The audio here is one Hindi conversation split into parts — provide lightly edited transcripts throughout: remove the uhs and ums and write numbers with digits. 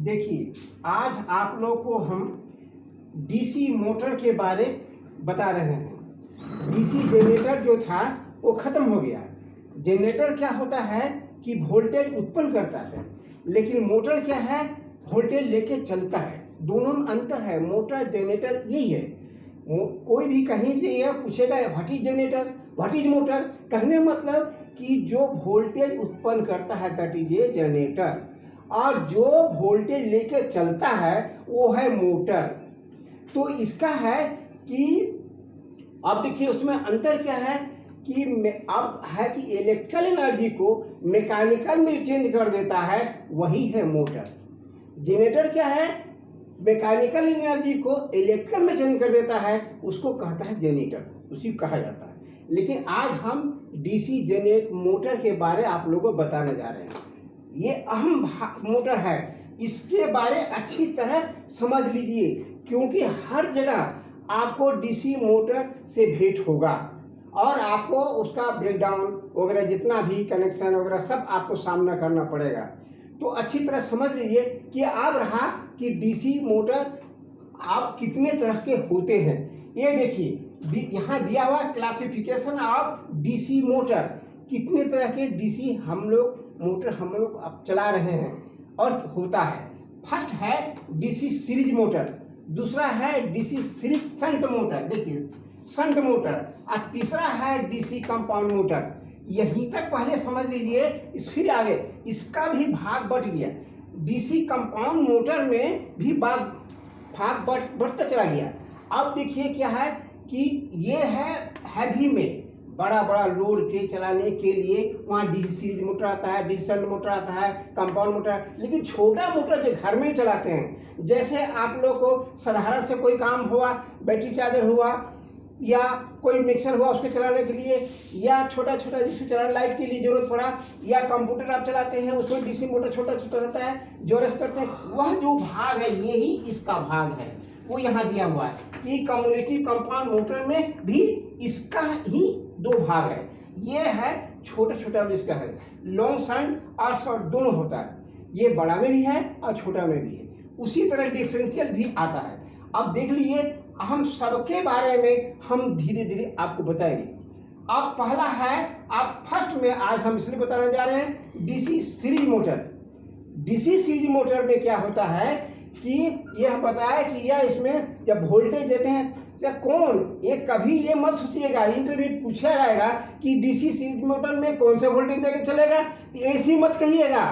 देखिए, आज आप लोग को हम डीसी मोटर के बारे बता रहे हैं। डीसी जनरेटर जो था वो ख़त्म हो गया। जनरेटर क्या होता है कि वोल्टेज उत्पन्न करता है, लेकिन मोटर क्या है, वोल्टेज लेके चलता है। दोनों में अंतर है। मोटर जनरेटर यही है। कोई भी कहीं भी ये पूछेगा what is generator, what is motor, कहने मतलब कि जो वोल्टेज उत्पन्न करता है दैट इज ए जनरेटर, और जो वोल्टेज लेके चलता है वो है मोटर। तो इसका है कि अब देखिए उसमें अंतर क्या है कि अब है कि इलेक्ट्रिकल एनर्जी को मैकेनिकल में चेंज कर देता है, वही है मोटर। जनरेटर क्या है, मैकेनिकल एनर्जी को इलेक्ट्रिकल में चेंज कर देता है, उसको कहता है जनरेटर, उसी को कहा जाता है। लेकिन आज हम डीसी जनरेटर मोटर के बारे आप लोगों को बताने जा रहे हैं। ये अहम मोटर है, इसके बारे अच्छी तरह समझ लीजिए, क्योंकि हर जगह आपको डीसी मोटर से भेंट होगा और आपको उसका ब्रेकडाउन वगैरह जितना भी कनेक्शन वगैरह सब आपको सामना करना पड़ेगा। तो अच्छी तरह समझ लीजिए कि अब रहा कि डीसी मोटर आप कितने तरह के होते हैं। ये देखिए यहाँ दिया हुआ क्लासिफिकेशन ऑफ डीसी मोटर, कितने तरह के डीसी हम लोग अब चला रहे हैं और होता है। फर्स्ट है डीसी सीरीज मोटर, दूसरा है डीसी सीरीज शंट मोटर, देखिए शंट मोटर, और तीसरा है डीसी कंपाउंड मोटर। यहीं तक पहले समझ लीजिए, इस फिर आगे इसका भी भाग बट गया। डीसी कंपाउंड मोटर में भी भाग बढ़ता चला गया। अब देखिए क्या है कि ये है हैवी में बड़ा बड़ा लोड के चलाने के लिए, वहाँ डीसी सीरीज मोटर आता है, डीसी शंट मोटर आता है, कंपाउंड मोटर। लेकिन छोटा मोटर जो घर में ही चलाते हैं, जैसे आप लोग को साधारण से कोई काम हुआ, बैटरी चार्जर हुआ या कोई मिक्सर हुआ उसके चलाने के लिए, या छोटा छोटा जिसको चलाने लाइट के लिए जरूरत पड़ा, या कंप्यूटर आप चलाते हैं उसमें डीसी मोटर छोटा छोटा रहता है जो रस करते हैं, वह जो भाग है यही इसका भाग है। वो यहाँ दिया हुआ है कि कम्युनिटी कंपाउंड मोटर में भी इसका ही दो भाग है। ये है छोटा छोटा में इसका है, लॉन्ग शंट और शॉर्ट दोनों होता है। ये बड़ा में भी है और छोटा में भी है। उसी तरह डिफरेंशियल भी आता है। अब देख लीजिए, हम सबके बारे में हम धीरे धीरे आपको बताएंगे। अब पहला है, आप फर्स्ट में आज हम इसलिए बताने जा रहे हैं DC series motor. DC series motor में क्या होता है कि यह बताया कि यह इसमें जब वोल्टेज देते हैं या कौन, ये कभी ये मत सोचिएगा, इंटरव्यू पूछा जाएगा कि डीसी सीरीज मोटर में कौन सा वोल्टेज देकर चलेगा, एसी मत कहिएगा।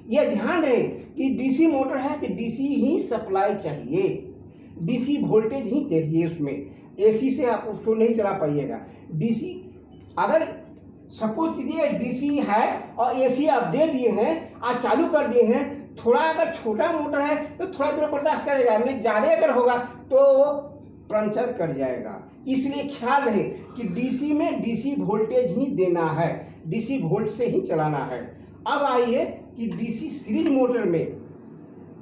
यह ध्यान रहे कि डीसी मोटर है तो डीसी ही सप्लाई चाहिए, डीसी वोल्टेज ही चाहिए उसमें, एसी से आप उसको नहीं चला पाइएगा। डीसी अगर सपोज कीजिए डीसी है और एसी आप दे दिए हैं, आप चालू कर दिए हैं, थोड़ा अगर छोटा मोटर है तो थोड़ा देर बर्दाश्त करेगा, नहीं ज़्यादा अगर होगा तो पंचर कर जाएगा। इसलिए ख्याल रहे कि डीसी में डीसी वोल्टेज ही देना है, डीसी वोल्ट से ही चलाना है। अब आइए कि डीसी सीरीज मोटर में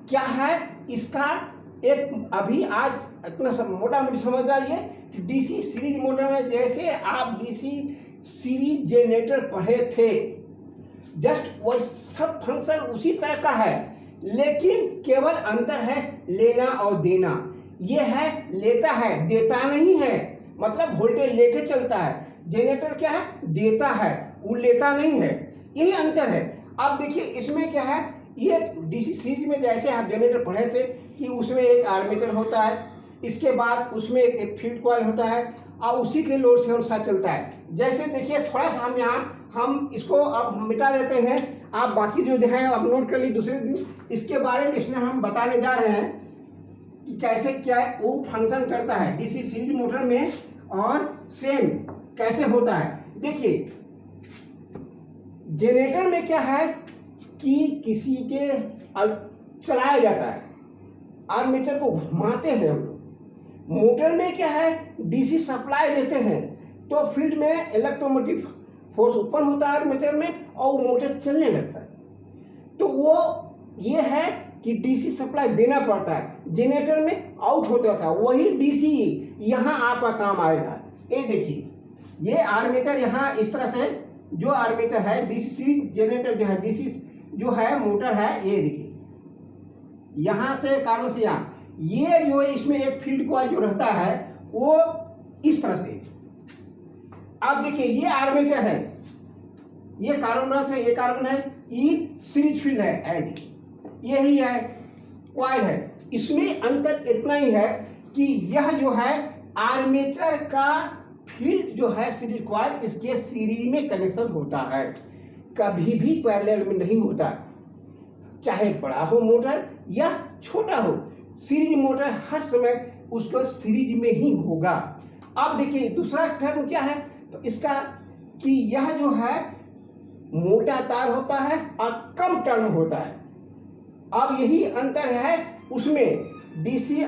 क्या है, इसका एक अभी आज इतना मोटा मोटी समझ आइए कि डीसी सीरीज मोटर में जैसे आप डीसी सीरीज जनरेटर पढ़े थे, जस्ट वही सब फंक्शन उसी तरह का है, लेकिन केवल अंतर है लेना और देना। ये है लेता है, देता नहीं है, मतलब वोल्टेज लेके चलता है। जनरेटर क्या है, देता है, वो लेता नहीं है, यही अंतर है। अब देखिए इसमें क्या है, ये डीसी सीरीज में जैसे आप जनरेटर पढ़े थे कि उसमें एक आर्मेचर होता है, इसके बाद उसमें एक फील्ड कॉइल होता है और उसी के लोड से अनुसार चलता है। जैसे देखिए थोड़ा सा हम यहाँ हम इसको अब मिटा देते हैं, आप बाकी जो है अब नोट कर ली दूसरे दिन। इसके बारे में इसमें हम बताने जा रहे हैं कि कैसे क्या वो फंक्शन करता है डीसी सीरीज मोटर में और सेम कैसे होता है। देखिए जनरेटर में क्या है कि किसी के चलाया जाता है, आर्मेचर को घुमाते हैं हम लोग। मोटर में क्या है, डीसी सप्लाई देते हैं तो फील्ड में इलेक्ट्रोमोटिव फोर्स उत्पन्न होता है आर्मेचर में और वो मोटर चलने लगता है। तो वो ये है कि डीसी सप्लाई देना पड़ता है। जनरेटर में आउट होता था, वही डीसी यहाँ आपका काम आएगा। ये देखिए ये आर्मेचर यहाँ इस तरह से जो आर्मेचर है डीसी सीरीज जनरेटर जो है, डीसी जो है मोटर है, ये देखिए यहाँ से कार्बन से यहाँ, ये जो इसमें एक फील्ड कॉइल जो रहता है वो इस तरह से। अब देखिए ये आर्मेचर है, ये कार्बन है, ये कार्बन है, ये सीरीज फील्ड है, यही है कॉइल है। इसमें अंतर इतना ही है कि यह जो है आर्मेचर का फील्ड जो है सीरीज कॉइल, इसके सीरीज में कनेक्शन होता है, कभी भी पैरेलल में नहीं होता। चाहे बड़ा हो मोटर या छोटा हो, सीरीज मोटर हर समय उसको सीरीज में ही होगा। अब देखिए दूसरा टर्म क्या है, तो इसका कि यह जो है मोटा तार होता है और कम टर्म होता है। अब यही अंतर है उसमें डीसी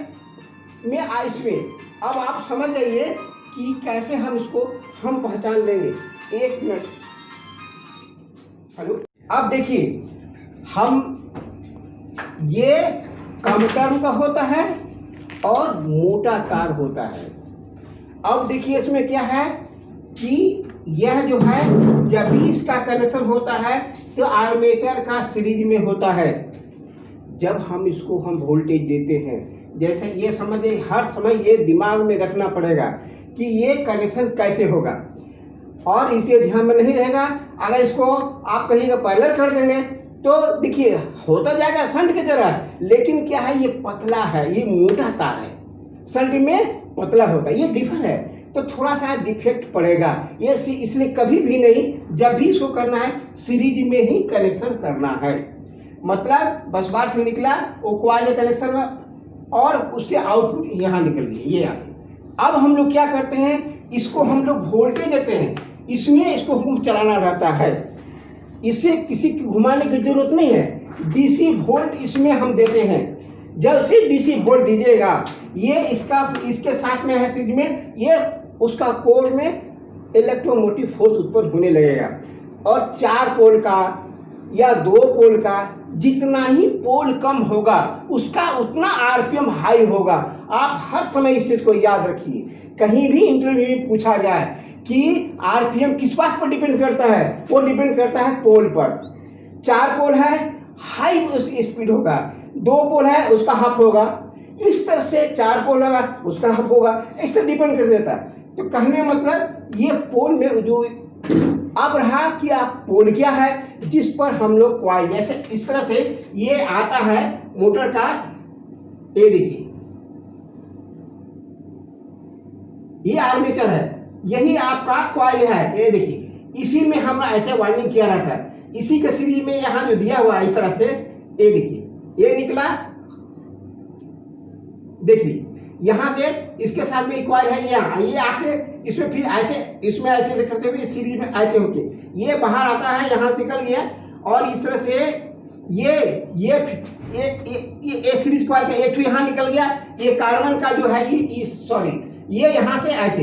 में आइस में। अब आप समझ जाइए कि कैसे हम इसको हम पहचान लेंगे। एक मिनट, हेलो। अब देखिए हम ये कम टर्म का होता है और मोटा तार होता है। अब देखिए इसमें क्या है कि यह जो है जब भी इसका कनेक्शन होता है तो आर्मेचर का सीरीज में होता है। जब हम इसको हम वोल्टेज देते हैं, जैसे ये समझिए, हर समय ये दिमाग में रखना पड़ेगा कि ये कनेक्शन कैसे होगा, और इसे ध्यान में नहीं रहेगा। अगर इसको आप कहीं का पैरेलल कर देंगे तो देखिए होता जाएगा शंट की तरह, लेकिन क्या है ये पतला है, ये मोटा तार है, शंट में पतला होता है, ये डिफर है, तो थोड़ा सा डिफेक्ट पड़ेगा। ये इसलिए कभी भी नहीं, जब भी इसको करना है सीरीज में ही कनेक्शन करना है। मतलब बस बार से निकला वो कॉइल कनेक्शन में और उससे आउटपुट यहाँ निकल गया, ये आ गया। अब हम लोग क्या करते हैं, इसको हम लोग वोल्टेज देते हैं, इसमें इसको हम चलाना रहता है, इसे किसी की घुमाने की जरूरत नहीं है। डीसी वोल्ट इसमें हम देते हैं। जब से डीसी वोल्ट दीजिएगा, ये इसके साथ में है सीरीज में, ये उसका कोर में इलेक्ट्रोमोटिव फोर्स उत्पन्न होने लगेगा। और 4 पोल का या 2 पोल का जितना ही पोल कम होगा उसका उतना आरपीएम हाई होगा। आप हर समय इस चीज को याद रखिए। कहीं भी इंटरव्यू में पूछा जाए कि आरपीएम किस बात पर डिपेंड करता है, वो डिपेंड करता है पोल पर। 4 पोल है, हाई स्पीड होगा, 2 पोल है उसका हाफ होगा, इस तरह से 4 पोल होगा उसका हाफ होगा, इस तरह डिपेंड कर देता है। तो कहने मतलब ये पोल में जो अब रहा कि आप पोल क्या है जिस पर हम लोग कॉइल, जैसे इस तरह से ये आता है मोटर का, ये देखिए ये आर्मेचर है, यही आपका कॉइल है, ये देखिए इसी में हम ऐसे वाइंडिंग किया रहता है, इसी के सीरीज में यहाँ जो दिया हुआ है इस तरह से, ये देखिए ये निकला, देखिए यहाँ से इसके साथ में कॉइल है, यहाँ ये आके इसमें फिर ऐसे इसमें ऐसे करते हुए सीरीज में ऐसे होके ये बाहर आता है, यहाँ निकल गया, और इस तरह से ये सीरीज कॉइल का एक यहाँ निकल गया, ये कार्बन का जो है ये यहाँ से ऐसे,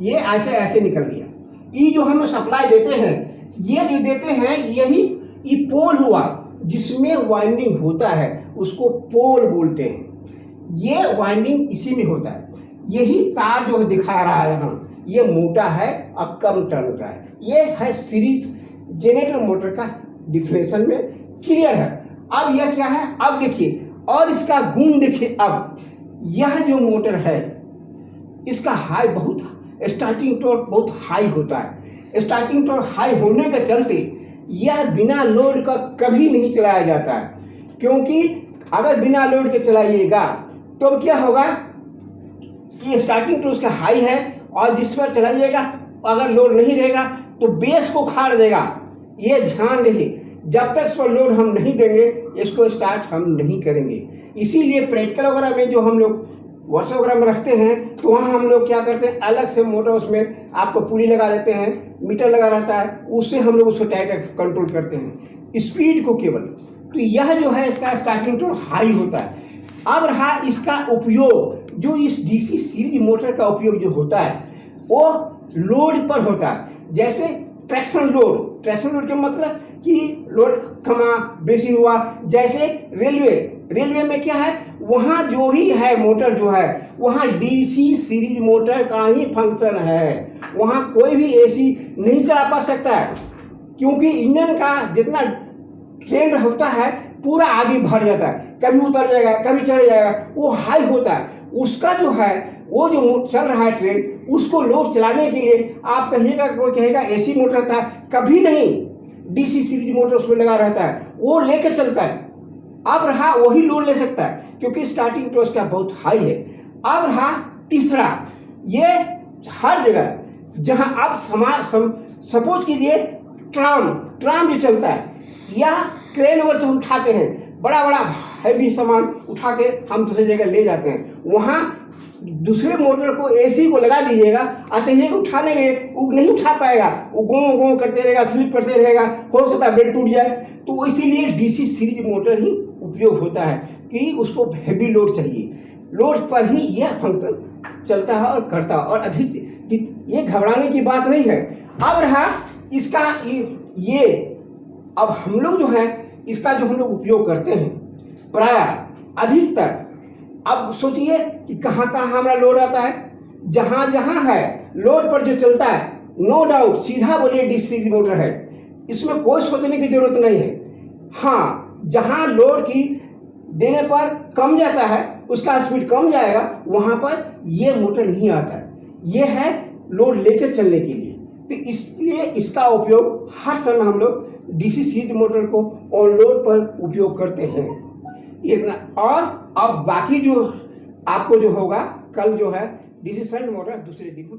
ये ऐसे निकल गया। ये जो हम सप्लाई देते हैं, ये जो देते हैं यही ये पोल हुआ जिसमें वाइंडिंग होता है, उसको पोल बोलते हैं। ये वाइंडिंग इसी में होता है। यही तार जो दिखा रहा है हम, ये मोटा है और कम टर्न का है। ये है सीरीज जनरेटर मोटर का डिफिनेशन में क्लियर है। अब यह क्या है, अब देखिए, और इसका गुण देखिए। अब यह जो मोटर है इसका हाई बहुत, स्टार्टिंग टॉर्क बहुत हाई होता है। स्टार्टिंग टॉर्क हाई होने के चलते यह बिना लोड का कभी नहीं चलाया जाता है, क्योंकि अगर बिना लोड के चलाइएगा तो क्या होगा कि स्टार्टिंग टॉर्क उसका हाई है, और जिस पर चलाइएगा अगर लोड नहीं रहेगा तो बेस को खाड़ देगा। ये ध्यान रखिए, जब तक इस पर लोड हम नहीं देंगे इसको स्टार्ट हम नहीं करेंगे। इसीलिए प्रैक्टिकल वगैरह में जो हम लोग वर्कशॉप वगैरह में रखते हैं तो वहाँ हम लोग क्या करते हैं, अलग से मोटर उसमें आपको पुली लगा देते हैं, मीटर लगा रहता है, उससे हम लोग उसको टाइट कंट्रोल करते हैं स्पीड को केवल। तो यह जो है इसका स्टार्टिंग टॉर्क हाई होता है। अब रहा इसका उपयोग, जो इस डीसी सीरीज मोटर का उपयोग जो होता है वो लोड पर होता है। जैसे ट्रैक्शन लोड, ट्रैक्शन लोड का मतलब कि लोड कमा बेसी हुआ। जैसे रेलवे में क्या है, वहाँ जो भी है मोटर जो है वहाँ डीसी सीरीज मोटर का ही फंक्शन है, वहाँ कोई भी एसी नहीं चला पा सकता है, क्योंकि इंजन का जितना ट्रेंड होता है पूरा आगे भर जाता है, कभी उतर जाएगा कभी चढ़ जाएगा, वो हाई होता है। उसका जो है वो जो चल रहा है ट्रेन, उसको लोड चलाने के लिए आप कहिएगा, कोई कहेगा एसी मोटर था, कभी नहीं, डीसी सीरीज मोटर उसमें लगा रहता है, वो लेकर चलता है। अब रहा वही लोड ले सकता है क्योंकि स्टार्टिंग टॉर्क का बहुत हाई है। अब रहा तीसरा, ये हर जगह जहां आप सपोज कीजिए ट्राम जो चलता है या क्रेन वगैरह उठाते हैं, बड़ा बड़ा हैवी सामान उठा के हम दूसरी जगह ले जाते हैं, वहाँ दूसरे मोटर को एसी को लगा दीजिएगा, अच्छा ये उठाने में वो नहीं उठा पाएगा, वो गों करते रहेगा, स्लिप करते रहेगा, हो सकता है बेल्ट टूट जाए। तो इसीलिए डीसी सीरीज मोटर ही उपयोग होता है कि उसको हैवी लोड चाहिए, लोड पर ही यह फंक्शन चलता है और करता है, और अधिक ये घबराने की बात नहीं है। अब रहा इसका ये अब हम लोग जो है इसका जो हम लोग उपयोग करते हैं प्राय अधिकतर, अब सोचिए कि कहाँ कहाँ हमारा लोड आता है, जहाँ जहाँ है लोड पर जो चलता है, नो डाउट सीधा बोलिए डीसी मोटर है, इसमें कोई सोचने की जरूरत नहीं है। हाँ, जहाँ लोड की देने पर कम जाता है, उसका स्पीड कम जाएगा, वहाँ पर ये मोटर नहीं आता है, ये है लोड लेकर चलने के लिए। तो इसलिए इसका उपयोग हर समय हम लोग डीसी सीरीज मोटर को ऑन लोड पर उपयोग करते हैं इतना। और अब बाकी जो आपको जो होगा कल जो है डीसी शंट मोटर दूसरे दिन में